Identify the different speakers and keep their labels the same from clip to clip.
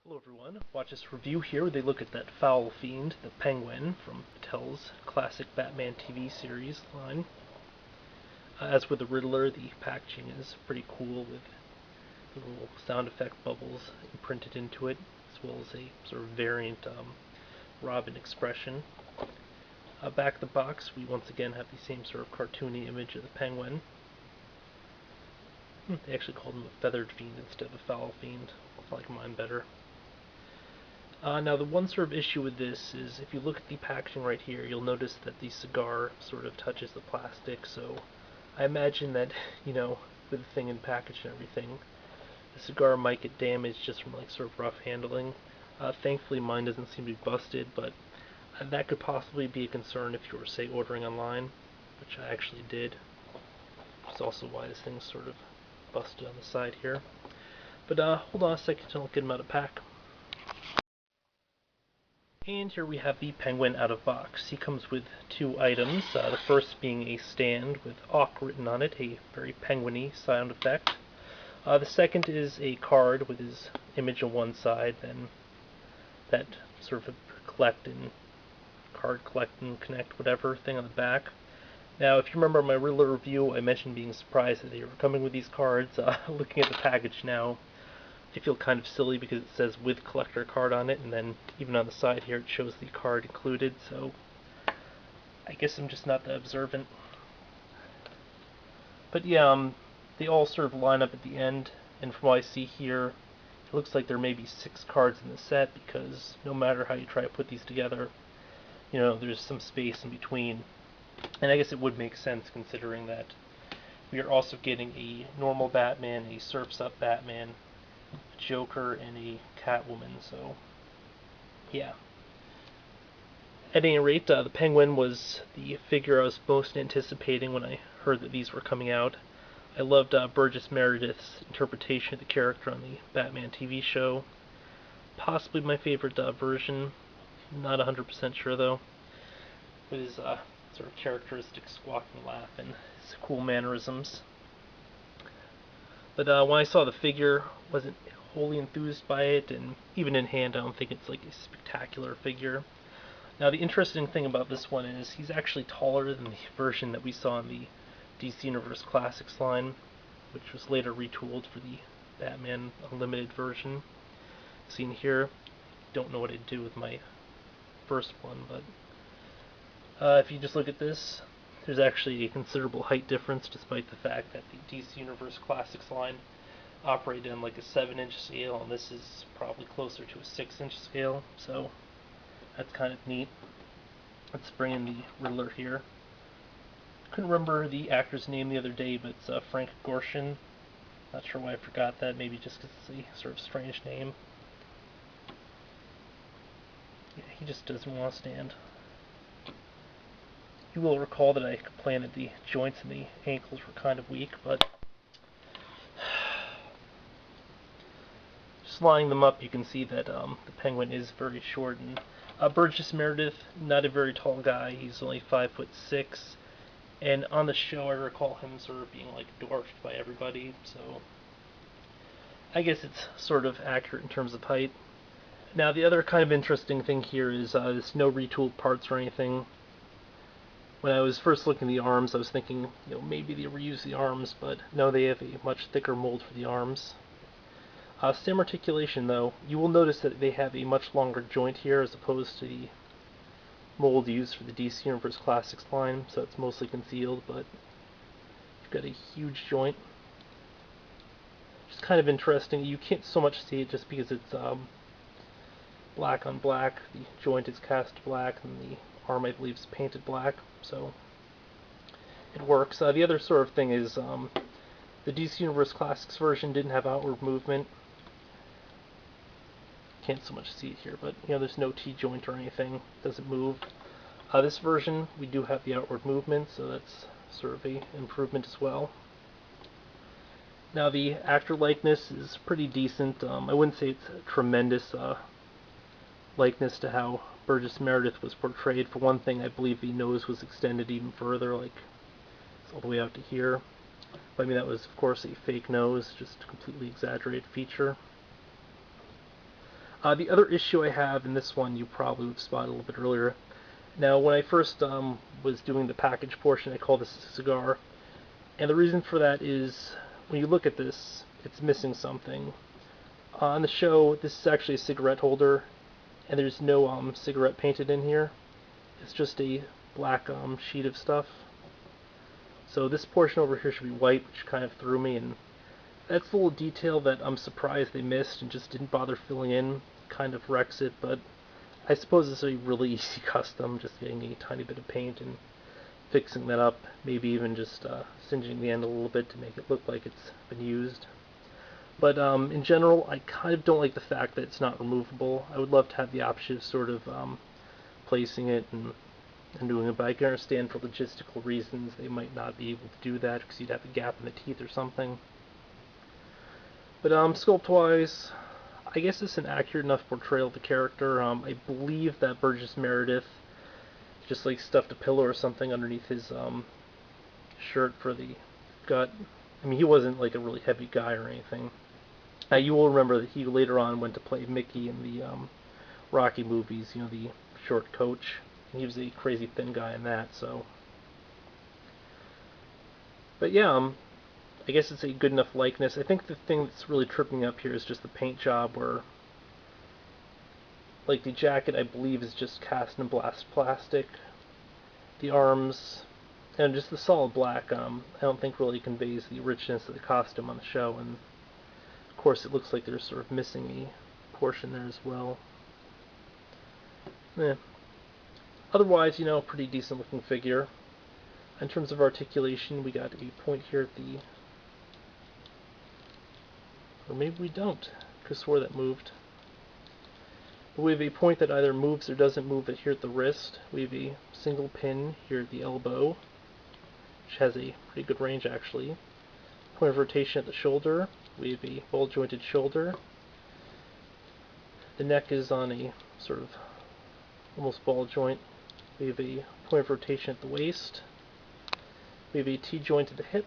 Speaker 1: Hello everyone, watch this review here where they look at that foul fiend, the Penguin, from Mattel's classic Batman TV series line. As with the Riddler, the packaging is pretty cool with the little sound effect bubbles imprinted into it, as well as a sort of variant Robin expression. Back of the box, we once again have the same sort of cartoony image of the Penguin. They actually called him a feathered fiend instead of a foul fiend. I like mine better. Now the one sort of issue with this is if you look at the packaging right here, you'll notice that the cigar sort of touches the plastic, so I imagine that, with the thing in package and everything, the cigar might get damaged just from like sort of rough handling. Thankfully mine doesn't seem to be busted, but that could possibly be a concern if you were, say, ordering online, which I actually did. Which is also why this thing's sort of busted on the side here. But hold on a second till I get him out of pack. And here we have the Penguin out of box. He comes with two items, the first being a stand with Awk written on it, a very penguin-y sound effect. The second is a card with his image on one side, then that sort of card collect and connect whatever thing on the back. Now, if you remember my Riddler review, I mentioned being surprised that they were coming with these cards. Looking at the package now, I feel kind of silly because it says with collector card on it, and then even on the side here it shows the card included, so I guess I'm just not that observant. But yeah, they all sort of line up at the end, and from what I see here, it looks like there may be 6 cards in the set, because no matter how you try to put these together, there's some space in between. And I guess it would make sense considering that we are also getting a normal Batman, a Surf's Up Batman, Joker, and a Catwoman, so yeah. At any rate, the Penguin was the figure I was most anticipating when I heard that these were coming out. I loved Burgess Meredith's interpretation of the character on the Batman TV show. Possibly my favorite version, not 100% sure though. With his sort of characteristic squawking laugh and his cool mannerisms. But when I saw the figure, wasn't wholly enthused by it, and even in hand I don't think it's like a spectacular figure. Now the interesting thing about this one is he's actually taller than the version that we saw in the DC Universe Classics line, which was later retooled for the Batman Unlimited version. Seen here, don't know what I'd do with my first one, but if you just look at this, there's actually a considerable height difference despite the fact that the DC Universe Classics line operated in like a 7-inch scale, and this is probably closer to a 6-inch scale, so that's kind of neat. Let's bring in the Riddler here. Couldn't remember the actor's name the other day, but it's Frank Gorshin. Not sure why I forgot that, maybe just because it's a sort of strange name. Yeah, he just doesn't want to stand. You will recall that I complained that the joints and the ankles were kind of weak, but just lining them up, you can see that the Penguin is very short. And Burgess Meredith, not a very tall guy. He's only 5'6", and on the show I recall him sort of being like dwarfed by everybody. So I guess it's sort of accurate in terms of height. Now the other kind of interesting thing here is there's no retooled parts or anything. When I was first looking at the arms, I was thinking, maybe they reuse the arms, but no, they have a much thicker mold for the arms. Same articulation, though. You will notice that they have a much longer joint here as opposed to the mold used for the DC Universe Classics line, so it's mostly concealed, but you've got a huge joint. It's kind of interesting. You can't so much see it just because it's black on black. The joint is cast black, and the arm, I believe, is painted black, so it works. The other sort of thing is the DC Universe Classics version didn't have outward movement. Can't so much see it here, but there's no T-joint or anything. It doesn't move. This version, we do have the outward movement, so that's sort of an improvement as well. Now the actor likeness is pretty decent. I wouldn't say it's a tremendous likeness to how Burgess Meredith was portrayed. For one thing, I believe the nose was extended even further, like it's all the way out to here. But I mean, that was, of course, a fake nose, just a completely exaggerated feature. The other issue I have, and this one you probably would have spotted a little bit earlier. Now, when I first was doing the package portion, I call this a cigar. And the reason for that is, when you look at this, it's missing something. On the show, this is actually a cigarette holder, and there's no cigarette painted in here. It's just a black sheet of stuff. So this portion over here should be white, which kind of threw me, and that's a little detail that I'm surprised they missed and just didn't bother filling in. Kind of wrecks it, but I suppose it's a really easy custom, just getting a tiny bit of paint and fixing that up, maybe even just singeing the end a little bit to make it look like it's been used. But in general, I kind of don't like the fact that it's not removable. I would love to have the option of sort of placing it and doing it, but I can understand for logistical reasons they might not be able to do that because you'd have a gap in the teeth or something. But sculpt-wise, I guess it's an accurate enough portrayal of the character. I believe that Burgess Meredith just like stuffed a pillow or something underneath his shirt for the gut. I mean, he wasn't like a really heavy guy or anything. You will remember that he later on went to play Mickey in the Rocky movies, you know, the short coach. And he was a crazy thin guy in that, so. But yeah, I guess it's a good enough likeness. I think the thing that's really tripping up here is just the paint job, where like the jacket I believe is just cast in blast plastic. The arms and just the solid black I don't think really conveys the richness of the costume on the show, and of course it looks like they're sort of missing a portion there as well. Yeah. Otherwise, you know, pretty decent looking figure. In terms of articulation, we got a point here at the... Or maybe we don't. I could have swore that moved. But we have a point that either moves or doesn't move here at the wrist. We have a single pin here at the elbow, which has a pretty good range actually. Point of rotation at the shoulder. We have a ball-jointed shoulder. The neck is on a sort of almost ball joint. We have a point of rotation at the waist. We have a T-joint at the hip,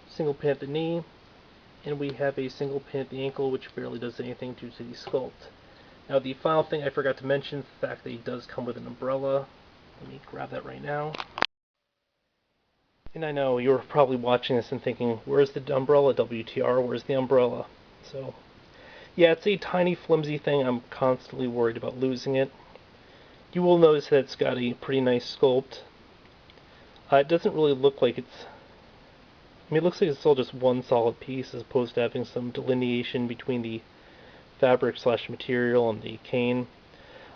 Speaker 1: single pin at the knee, and we have a single pin at the ankle, which barely does anything due to the sculpt. Now the final thing I forgot to mention, the fact that he does come with an umbrella. Let me grab that right now. And I know you're probably watching this and thinking, where's the umbrella, WTR? Where's the umbrella? So, yeah, it's a tiny flimsy thing. I'm constantly worried about losing it. You will notice that it's got a pretty nice sculpt. It doesn't really look like it's... I mean, it looks like it's all just one solid piece as opposed to having some delineation between the fabric/material and the cane.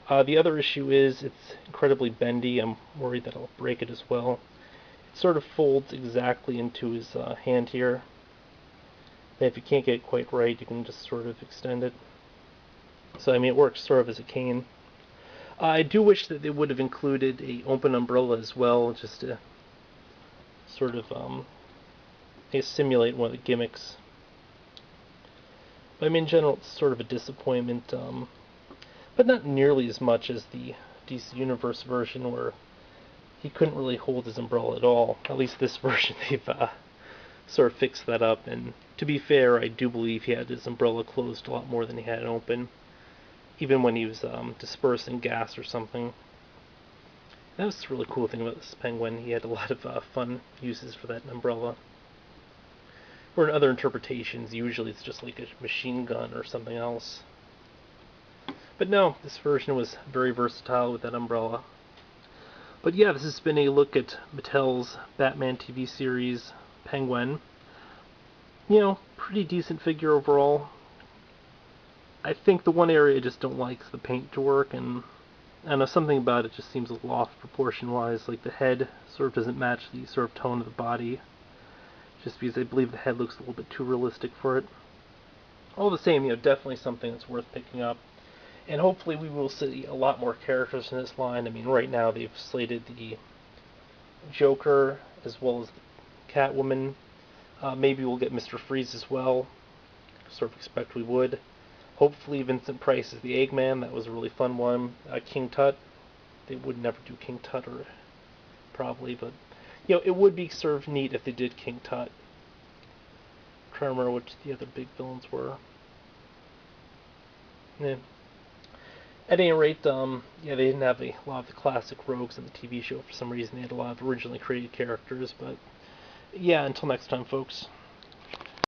Speaker 1: The other issue is it's incredibly bendy. I'm worried that I'll break it as well. It sort of folds exactly into his hand here. And if you can't get it quite right, you can just sort of extend it. So, I mean, it works sort of as a cane. I do wish that they would have included a open umbrella as well, just to sort of simulate one of the gimmicks. But I mean, in general, it's sort of a disappointment, but not nearly as much as the DC Universe version, where he couldn't really hold his umbrella at all. At least this version, they've sort of fixed that up. And to be fair, I do believe he had his umbrella closed a lot more than he had it open, even when he was dispersing gas or something. That was the really cool thing about this penguin. He had a lot of fun uses for that umbrella. Or in other interpretations, usually it's just like a machine gun or something else. But no, this version was very versatile with that umbrella. But yeah, this has been a look at Mattel's Batman TV series Penguin. You know, pretty decent figure overall. I think the one area I just don't like is the paint work, and I don't know, something about it just seems a little off proportion-wise. Like the head sort of doesn't match the sort of tone of the body, just because I believe the head looks a little bit too realistic for it. All the same, you know, definitely something that's worth picking up. And hopefully we will see a lot more characters in this line. I mean, right now they've slated the Joker as well as the Catwoman. Maybe we'll get Mr. Freeze as well. Sort of expect we would. Hopefully Vincent Price is the Eggman. That was a really fun one. King Tut. They would never do King Tut, or probably, but you know, it would be sort of neat if they did King Tut. I'm trying to remember what the other big villains were. Yeah. At any rate, yeah, they didn't have a lot of the classic rogues in the TV show for some reason. They had a lot of originally created characters, but yeah, until next time, folks.